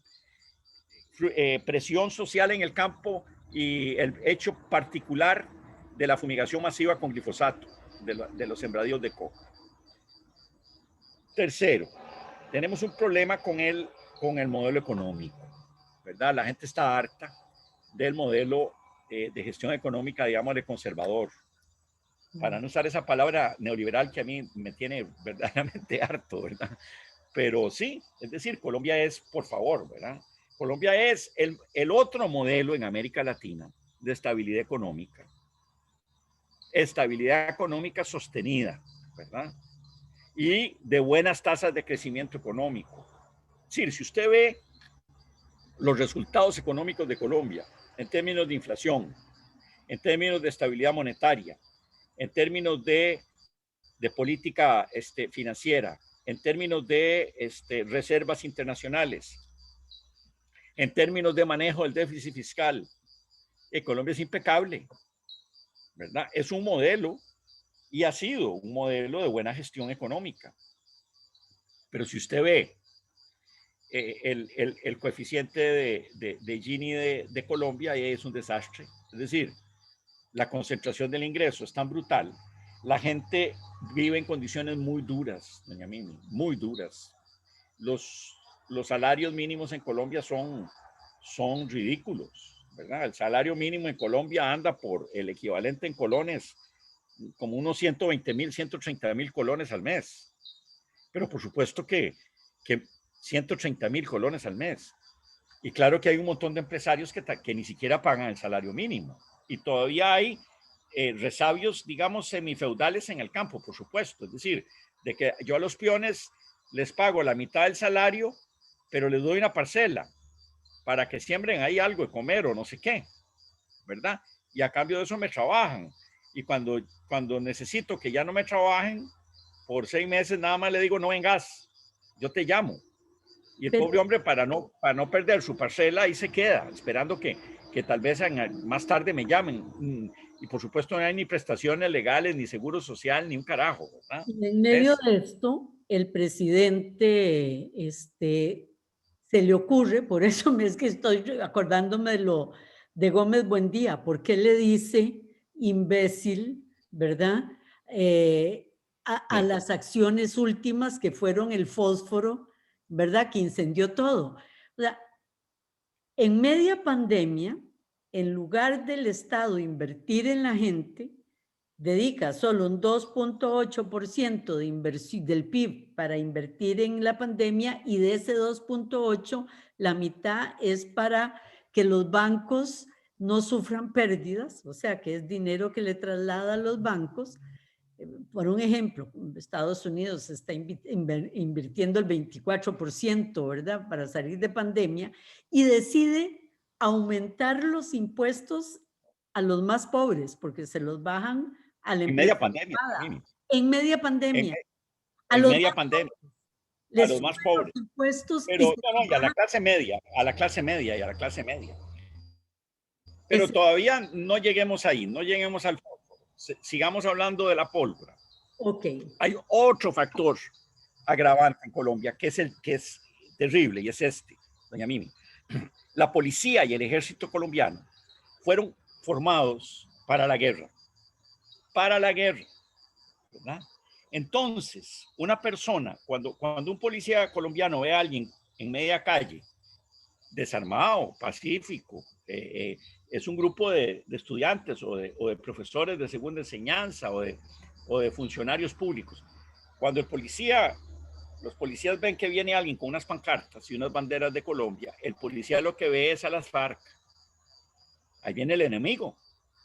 Speaker 2: Presión social en el campo y el hecho particular de la fumigación masiva con glifosato de los sembradíos de coca. Tercero, tenemos un problema con el modelo económico, ¿verdad? La gente está harta del modelo de gestión económica, digamos, de conservador. Para no usar esa palabra neoliberal que a mí me tiene verdaderamente harto, ¿verdad? Pero sí, es decir, Colombia es, por favor, ¿verdad? Colombia es el otro modelo en América Latina de estabilidad económica sostenida, ¿verdad? Y de buenas tasas de crecimiento económico. Es decir, si usted ve los resultados económicos de Colombia en términos de inflación, en términos de estabilidad monetaria, en términos de política financiera, en términos de reservas internacionales, en términos de manejo del déficit fiscal, Colombia es impecable, ¿verdad? Es un modelo y ha sido un modelo de buena gestión económica. Pero si usted ve el coeficiente de Gini de Colombia, es un desastre. Es decir, la concentración del ingreso es tan brutal. La gente vive en condiciones muy duras, doña Mimi, muy duras. Los salarios mínimos en Colombia son ridículos, ¿verdad? El salario mínimo en Colombia anda por el equivalente en colones, como unos 120,000, 130,000 colones al mes. Pero por supuesto que 130,000 colones al mes. Y claro que hay un montón de empresarios que ni siquiera pagan el salario mínimo. Y todavía hay resabios, digamos, semifeudales en el campo, por supuesto. Es decir, de que yo a los peones les pago la mitad del salario, pero les doy una parcela para que siembren ahí algo de comer o no sé qué, ¿verdad? Y a cambio de eso me trabajan. Y cuando necesito que ya no me trabajen, por 6 meses nada más le digo, no vengas, yo te llamo. Y el pobre hombre, para no perder su parcela, ahí se queda, esperando que tal vez más tarde me llamen. Y por supuesto no hay ni prestaciones legales, ni seguro social, ni un carajo, ¿verdad?
Speaker 1: Y en medio de esto, el presidente se le ocurre, por eso es que estoy acordándome de Gómez Buendía, porque le dice imbécil, ¿verdad? A las acciones últimas que fueron el fósforo, ¿verdad? Que incendió todo. O sea, en media pandemia, en lugar del Estado invertir en la gente, dedica solo un 2.8% de inversión del PIB para invertir en la pandemia, y de ese 2.8, la mitad es para que los bancos no sufran pérdidas, o sea, que es dinero que le traslada a los bancos. Por un ejemplo, Estados Unidos está invirtiendo el 24%, ¿verdad?, para salir de pandemia, y decide aumentar los impuestos a los más pobres, porque se los bajan a la
Speaker 2: En
Speaker 1: empresa
Speaker 2: media pandemia.
Speaker 1: privada. En media pandemia.
Speaker 2: En media pandemia. A los más pobres.
Speaker 1: Los impuestos
Speaker 2: Pero no, y a la clase media, y a la clase media. Pero todavía no lleguemos ahí, no lleguemos al fondo. Sigamos hablando de la pólvora.
Speaker 1: Ok.
Speaker 2: Hay otro factor agravante en Colombia que es terrible, y es este, doña Mimi. La policía y el ejército colombiano fueron formados para la guerra, ¿verdad? Entonces, una persona, cuando un policía colombiano ve a alguien en media calle, desarmado, pacífico, es un grupo de estudiantes o de profesores de segunda enseñanza o de funcionarios públicos. Cuando los policías ven que viene alguien con unas pancartas y unas banderas de Colombia, el policía lo que ve es a las FARC. Ahí viene el enemigo,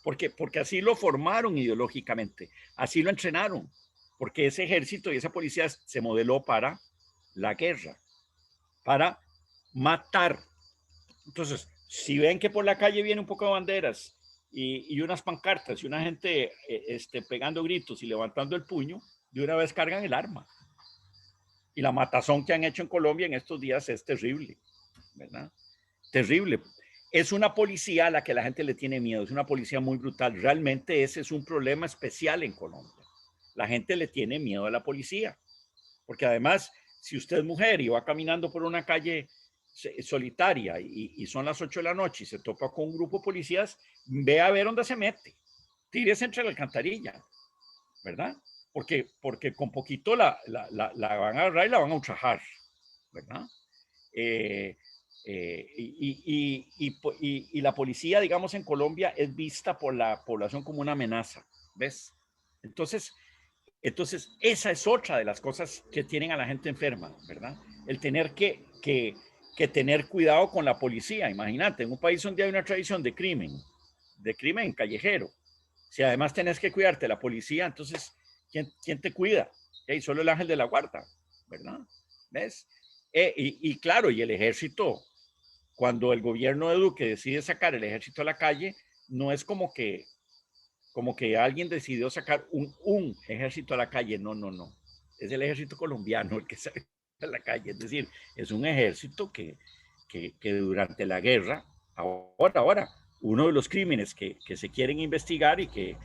Speaker 2: porque así lo formaron ideológicamente, así lo entrenaron, porque ese ejército y esa policía se modeló para la guerra, para matar. Entonces, si ven que por la calle viene un poco de banderas y unas pancartas y una gente pegando gritos y levantando el puño, de una vez cargan el arma. Y la matazón que han hecho en Colombia en estos días es terrible, ¿verdad? Terrible. Es una policía a la que la gente le tiene miedo, es una policía muy brutal. Realmente ese es un problema especial en Colombia. La gente le tiene miedo a la policía, porque además, si usted es mujer y va caminando por una calle solitaria y son las 8 de la noche y se topa con un grupo de policías, ve a ver dónde se mete, tírese entre la alcantarilla, ¿verdad? Porque con poquito la van a agarrar y la van a ultrajar, ¿verdad? Y la policía, digamos, en Colombia es vista por la población como una amenaza, ¿ves? Entonces, esa es otra de las cosas que tienen a la gente enferma, ¿verdad? El tener que tener cuidado con la policía. Imagínate, en un país donde hay una tradición de crimen callejero, si además tenés que cuidarte de la policía, entonces, ¿quién te cuida? Solo el ángel de la guarda, ¿verdad? ¿Ves? Y claro, y el ejército, cuando el gobierno de Duque decide sacar el ejército a la calle, no es como que alguien decidió sacar un ejército a la calle. No. Es el ejército colombiano el que sale a la calle. Es decir, es un ejército que durante la guerra, ahora, uno de los crímenes que se quieren investigar y que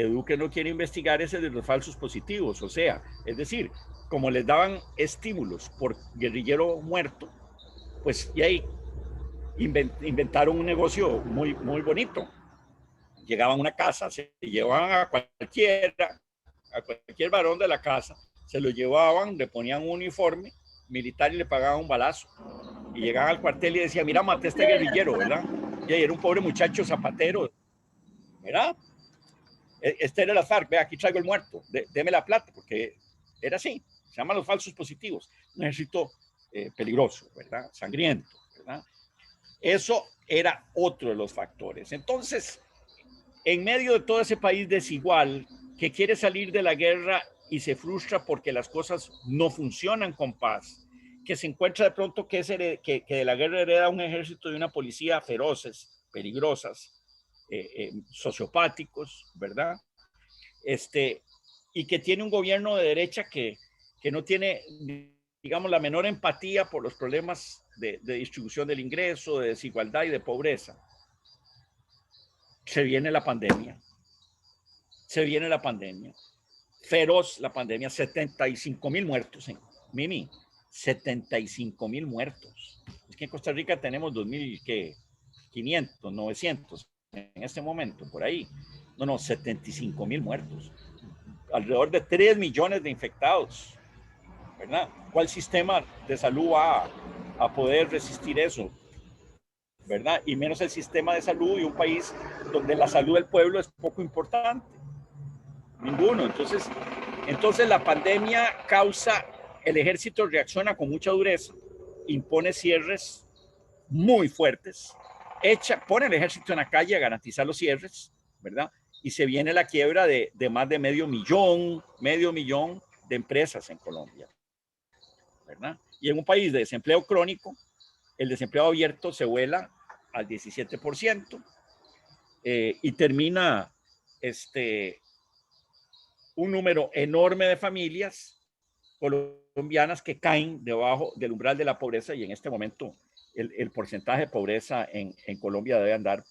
Speaker 2: Duque no quiere investigar es el de los falsos positivos. O sea, es decir, como les daban estímulos por guerrillero muerto, pues y ahí inventaron un negocio muy, muy bonito. Llegaban a una casa, se llevaban a cualquier varón de la casa, se lo llevaban, le ponían un uniforme militar y le pagaban un balazo. Y llegaban al cuartel y decían, mira, maté a este guerrillero, ¿verdad? Y ahí era un pobre muchacho zapatero, ¿verdad? Este era la FARC, ve, aquí traigo el muerto, deme la plata, porque era así, se llaman los falsos positivos, un ejército peligroso, ¿verdad? Sangriento, ¿verdad? Eso era otro de los factores. Entonces, en medio de todo ese país desigual que quiere salir de la guerra y se frustra porque las cosas no funcionan con paz, que se encuentra de pronto que de la guerra hereda un ejército y una policía feroces, peligrosas, sociopáticos, ¿verdad? Y que tiene un gobierno de derecha que no tiene, digamos, la menor empatía por los problemas de distribución del ingreso, de desigualdad y de pobreza. Se viene la pandemia. Feroz la pandemia, 75,000 muertos. Mimi, 75,000 muertos. Es que en Costa Rica tenemos 2,500, 900 en este momento, por ahí. No, 75,000 muertos. Alrededor de 3 millones de infectados, ¿verdad? ¿Cuál sistema de salud va a poder resistir eso? ¿Verdad? Y menos el sistema de salud y un país donde la salud del pueblo es poco importante. Ninguno. Entonces la pandemia causa, el ejército reacciona con mucha dureza, impone cierres muy fuertes, pone el ejército en la calle a garantizar los cierres, ¿verdad? Y se viene la quiebra de más de medio millón de empresas en Colombia, ¿verdad? Y en un país de desempleo crónico, el desempleo abierto se vuela al 17%, y termina un número enorme de familias colombianas que caen debajo del umbral de la pobreza, y en este momento el porcentaje de pobreza en Colombia debe andar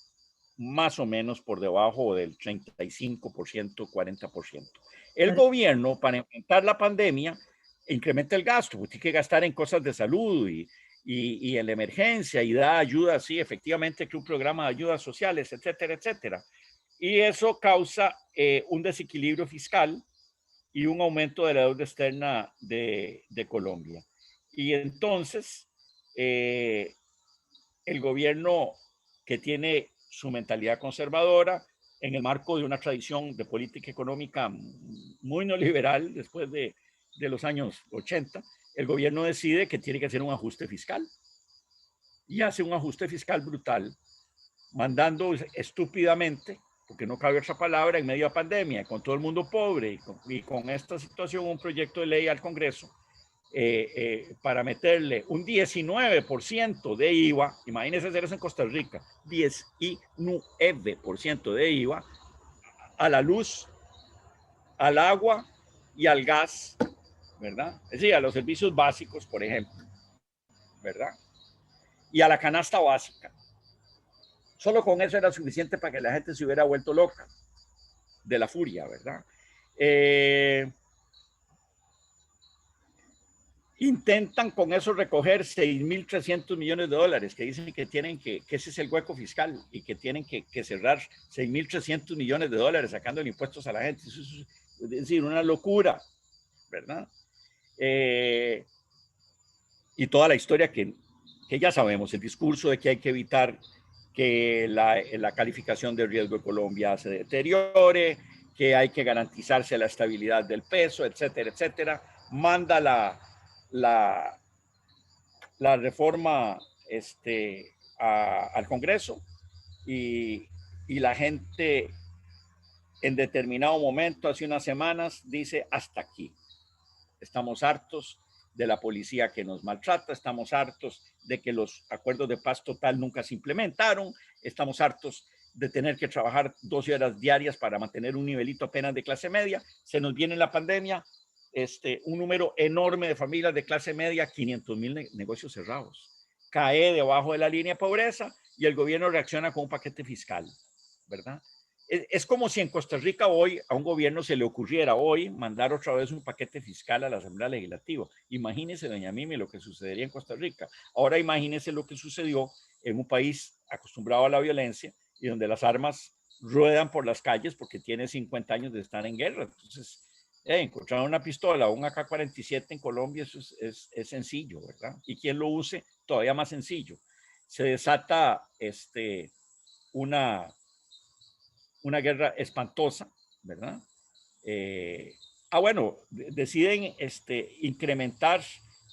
Speaker 2: más o menos por debajo del 35%, 40%. El gobierno, para enfrentar la pandemia, incrementa el gasto, porque tiene que gastar en cosas de salud y en la emergencia, y da ayuda, sí, efectivamente, que un programa de ayudas sociales, etcétera, etcétera. Y eso causa un desequilibrio fiscal y un aumento de la deuda externa de Colombia. Y entonces, el gobierno, que tiene su mentalidad conservadora en el marco de una tradición de política económica muy neoliberal después de los años 80, el gobierno decide que tiene que hacer un ajuste fiscal y hace un ajuste fiscal brutal, mandando estúpidamente, porque no cabe otra palabra, en medio de pandemia, con todo el mundo pobre y con esta situación, un proyecto de ley al Congreso para meterle un 19% de IVA. Imagínense hacer eso en Costa Rica, 19% de IVA a la luz, al agua y al gas, ¿verdad? Es decir, a los servicios básicos, por ejemplo, ¿verdad? Y a la canasta básica. Solo con eso era suficiente para que la gente se hubiera vuelto loca de la furia, ¿verdad? Intentan con eso recoger 6.300 millones de dólares, que dicen que tienen que ese es el hueco fiscal y que tienen que cerrar 6.300 millones de dólares sacando impuestos a la gente. Eso es decir, una locura, ¿verdad? Y toda la historia que ya sabemos, el discurso de que hay que evitar que la calificación de riesgo de Colombia se deteriore, que hay que garantizarse la estabilidad del peso, etcétera, etcétera. Manda la reforma al Congreso y la gente en determinado momento, hace unas semanas, dice hasta aquí. Estamos hartos de la policía que nos maltrata, estamos hartos de que los acuerdos de paz total nunca se implementaron, estamos hartos de tener que trabajar 12 horas diarias para mantener un nivelito apenas de clase media. Se nos viene la pandemia, un número enorme de familias de clase media, 500,000 negocios cerrados. Cae debajo de la línea de pobreza y el gobierno reacciona con un paquete fiscal, ¿verdad? Es como si en Costa Rica hoy a un gobierno se le ocurriera hoy mandar otra vez un paquete fiscal a la Asamblea Legislativa. Imagínese, doña Mimi, lo que sucedería en Costa Rica. Ahora imagínese lo que sucedió en un país acostumbrado a la violencia y donde las armas ruedan por las calles porque tiene 50 años de estar en guerra. Entonces, encontrar una pistola o un AK-47 en Colombia, eso es sencillo, ¿verdad? Y quien lo use, todavía más sencillo. Se desata una guerra espantosa, ¿verdad? Bueno, deciden incrementar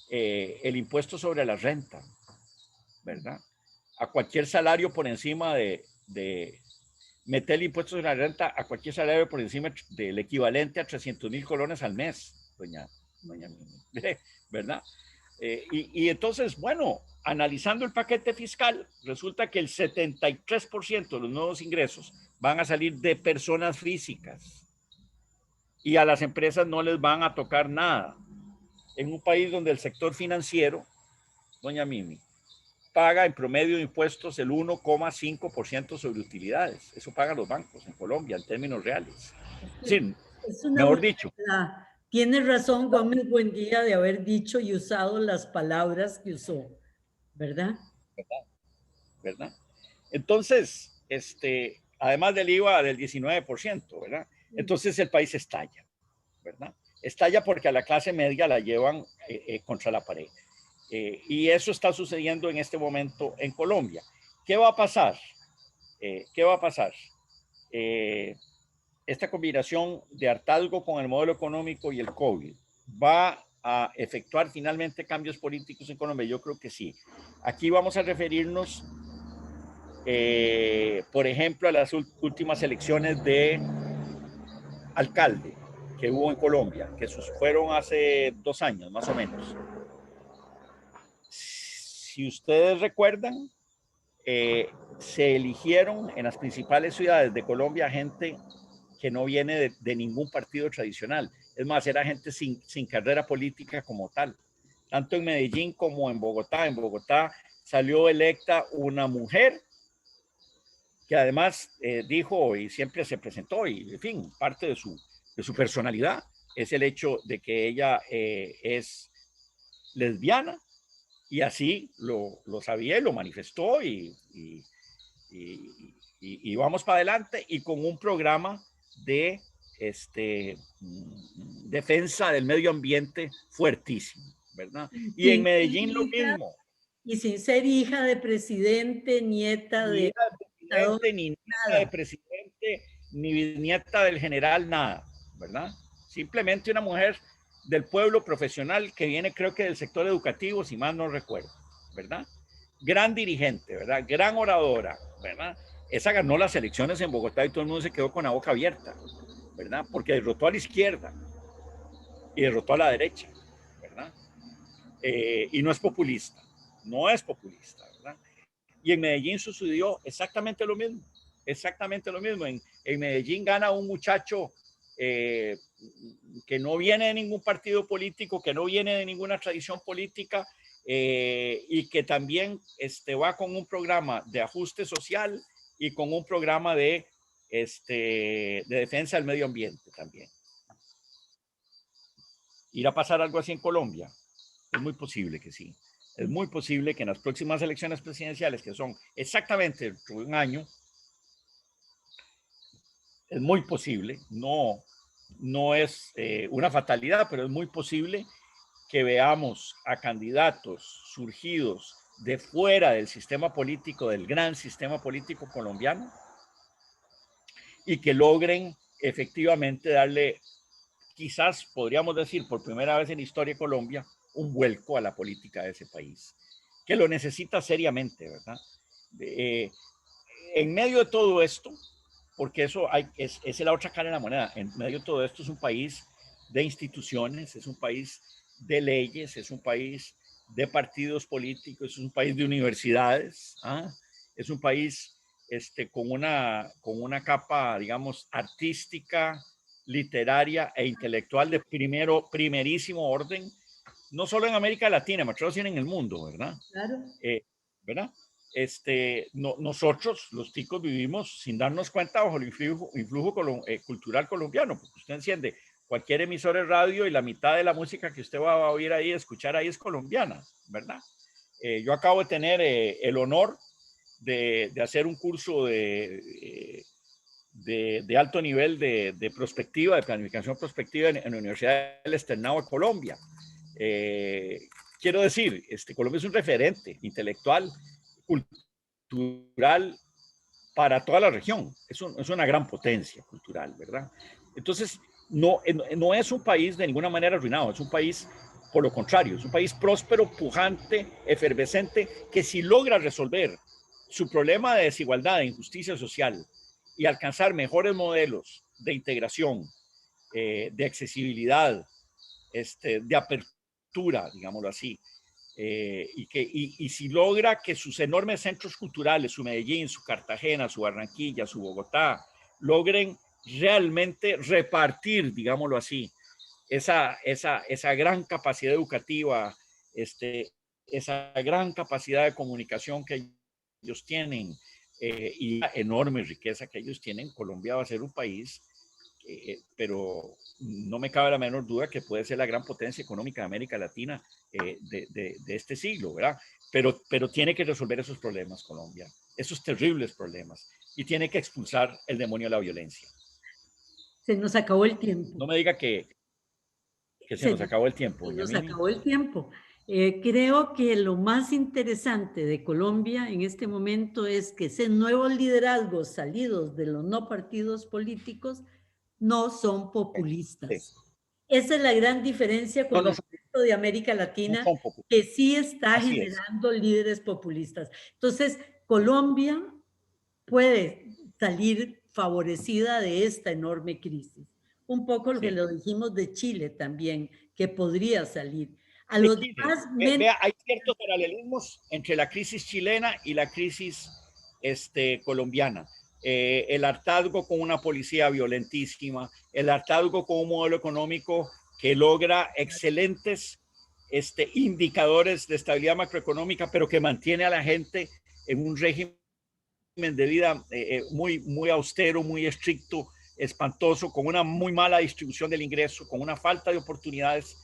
Speaker 2: el impuesto sobre la renta, ¿verdad? A cualquier salario por encima de meter el impuesto sobre la renta a cualquier salario por encima del equivalente a 300,000 colones al mes, doña ¿verdad? Y entonces, bueno, analizando el paquete fiscal, resulta que el 73% de los nuevos ingresos van a salir de personas físicas y a las empresas no les van a tocar nada. En un país donde el sector financiero, doña Mimi, paga en promedio de impuestos el 1,5% sobre utilidades. Eso pagan los bancos en Colombia en términos reales. Sí, mejor dicho.
Speaker 1: Tiene razón Gómez Buendía de haber dicho y usado las palabras que usó, ¿verdad?
Speaker 2: ¿Verdad? Entonces, además del IVA del 19%, ¿verdad? Entonces el país estalla, ¿verdad? Estalla porque a la clase media la llevan contra la pared. Y eso está sucediendo en este momento en Colombia. ¿Qué va a pasar? ¿Qué va a pasar? Esta combinación de hartazgo con el modelo económico y el COVID va a efectuar finalmente cambios políticos en Colombia. Yo creo que sí. Aquí vamos a referirnos, por ejemplo, a las últimas elecciones de alcalde que hubo en Colombia, que fueron hace 2 años más o menos. Si ustedes recuerdan, se eligieron en las principales ciudades de Colombia gente que no viene de ningún partido tradicional. Es más, era gente sin carrera política como tal. Tanto en Medellín como en Bogotá. En Bogotá salió electa una mujer que además dijo y siempre se presentó, y en fin, parte de su personalidad es el hecho de que ella es lesbiana, y así lo sabía y lo manifestó, y vamos para adelante, y con un programa de defensa del medio ambiente fuertísimo, ¿verdad? Y en Medellín lo mismo.
Speaker 1: Y sin ser hija de presidente, nieta
Speaker 2: Ni
Speaker 1: de
Speaker 2: hija de presidente, ni nieta de presidente, ni bisnieta del general, nada, ¿verdad? Simplemente una mujer del pueblo, profesional, que viene, creo que del sector educativo, si mal no recuerdo, ¿verdad? Gran dirigente, ¿verdad? Gran oradora, ¿verdad? Esa ganó las elecciones en Bogotá y todo el mundo se quedó con la boca abierta, ¿verdad? Porque derrotó a la izquierda y derrotó a la derecha, ¿verdad? Y no es populista, no es populista, ¿verdad? Y en Medellín sucedió exactamente lo mismo, exactamente lo mismo. En Medellín gana un muchacho que no viene de ningún partido político, que no viene de ninguna tradición política, y que también va con un programa de ajuste social y con un programa de defensa del medio ambiente también. ¿Irá a pasar algo así en Colombia? Es muy posible que sí. Es muy posible que en las próximas elecciones presidenciales, que son exactamente dentro de un año, es muy posible, no es una fatalidad, pero es muy posible que veamos a candidatos surgidos de fuera del sistema político, del gran sistema político colombiano, y que logren efectivamente darle, quizás podríamos decir por primera vez en la historia de Colombia, un vuelco a la política de ese país, que lo necesita seriamente, ¿verdad? En medio de todo esto, porque eso es la otra cara de la moneda, en medio de todo esto es un país de instituciones, es un país de leyes, es un país de partidos políticos, es un país de universidades, ¿ah? Es un país con una capa, digamos, artística, literaria e intelectual de primerísimo orden, no solo en América Latina, sino en el mundo, ¿verdad?
Speaker 1: Claro.
Speaker 2: ¿Verdad? Nosotros, los ticos, vivimos sin darnos cuenta bajo el influjo cultural colombiano, porque usted enciende cualquier emisor de radio y la mitad de la música que usted va a oír ahí, escuchar ahí, es colombiana, ¿verdad? Yo acabo de tener el honor de hacer un curso de alto nivel de prospectiva, de planificación prospectiva en la Universidad del Externado de Colombia. Quiero decir, Colombia es un referente intelectual, cultural para toda la región. Es una gran potencia cultural, ¿verdad? Entonces, no es un país de ninguna manera arruinado, es un país, por lo contrario, es un país próspero, pujante, efervescente, que si logra resolver su problema de desigualdad, de injusticia social y alcanzar mejores modelos de integración, de accesibilidad, de apertura, digámoslo así, y si logra que sus enormes centros culturales, su Medellín, su Cartagena, su Barranquilla, su Bogotá, logren realmente repartir, digámoslo así, esa gran capacidad educativa, esa gran capacidad de comunicación que ellos tienen, y la enorme riqueza que ellos tienen, Colombia va a ser un país, pero no me cabe la menor duda que puede ser la gran potencia económica de América Latina de este siglo, ¿verdad? Pero tiene que resolver esos problemas, Colombia, esos terribles problemas, y tiene que expulsar el demonio de la violencia.
Speaker 1: Se nos acabó el tiempo.
Speaker 2: No me diga que se nos acabó el tiempo.
Speaker 1: Se nos acabó el tiempo. Creo que lo más interesante de Colombia en este momento es que esos nuevos liderazgos salidos de los no partidos políticos no son populistas. Sí. Esa es la gran diferencia con el resto de América Latina, que sí está generando líderes populistas. Entonces, Colombia puede salir favorecida de esta enorme crisis. Un poco lo que lo dijimos de Chile también, que podría salir. A los demás,
Speaker 2: vea, hay ciertos paralelismos entre la crisis chilena y la crisis colombiana. El hartazgo con una policía violentísima, el hartazgo con un modelo económico que logra excelentes indicadores de estabilidad macroeconómica, pero que mantiene a la gente en un régimen de vida muy austero, muy estricto, espantoso, con una muy mala distribución del ingreso, con una falta de oportunidades.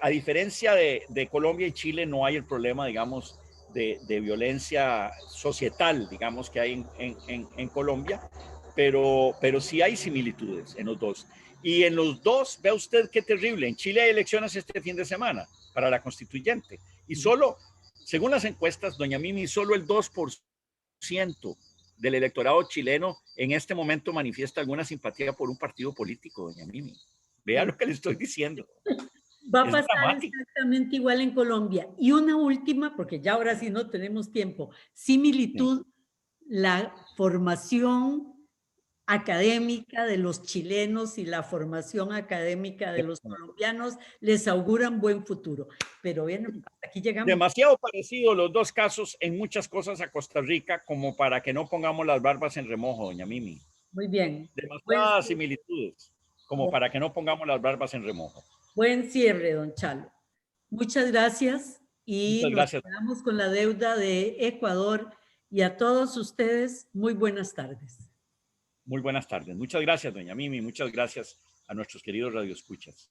Speaker 2: A diferencia de Colombia y Chile, no hay el problema, digamos, de violencia societal, digamos, que hay en Colombia, pero sí hay similitudes en los dos. Y en los dos, vea usted qué terrible. En Chile hay elecciones este fin de semana para la constituyente. Y solo, según las encuestas, doña Mimi, solo el 2% del electorado chileno en este momento manifiesta alguna simpatía por un partido político, doña Mimi. Vea lo que le estoy diciendo.
Speaker 1: Va a
Speaker 2: Es
Speaker 1: pasar
Speaker 2: dramático.
Speaker 1: exactamente igual en Colombia. Y una última, porque ya ahora sí no tenemos tiempo, similitud, la formación académica de los chilenos y la formación académica de los colombianos les auguran buen futuro. Pero bueno, hasta aquí llegamos.
Speaker 2: Demasiado parecido los dos casos en muchas cosas a Costa Rica como para que no pongamos las barbas en remojo, doña Mimi.
Speaker 1: Muy bien.
Speaker 2: Demasiadas similitudes como para que no pongamos las barbas en remojo.
Speaker 1: Buen cierre, don Chalo. Muchas gracias y
Speaker 2: Muchas gracias.
Speaker 1: nos quedamos con la deuda de Ecuador y a todos ustedes, muy buenas tardes.
Speaker 2: Muy buenas tardes. Muchas gracias, doña Mimi. Muchas gracias a nuestros queridos radioescuchas.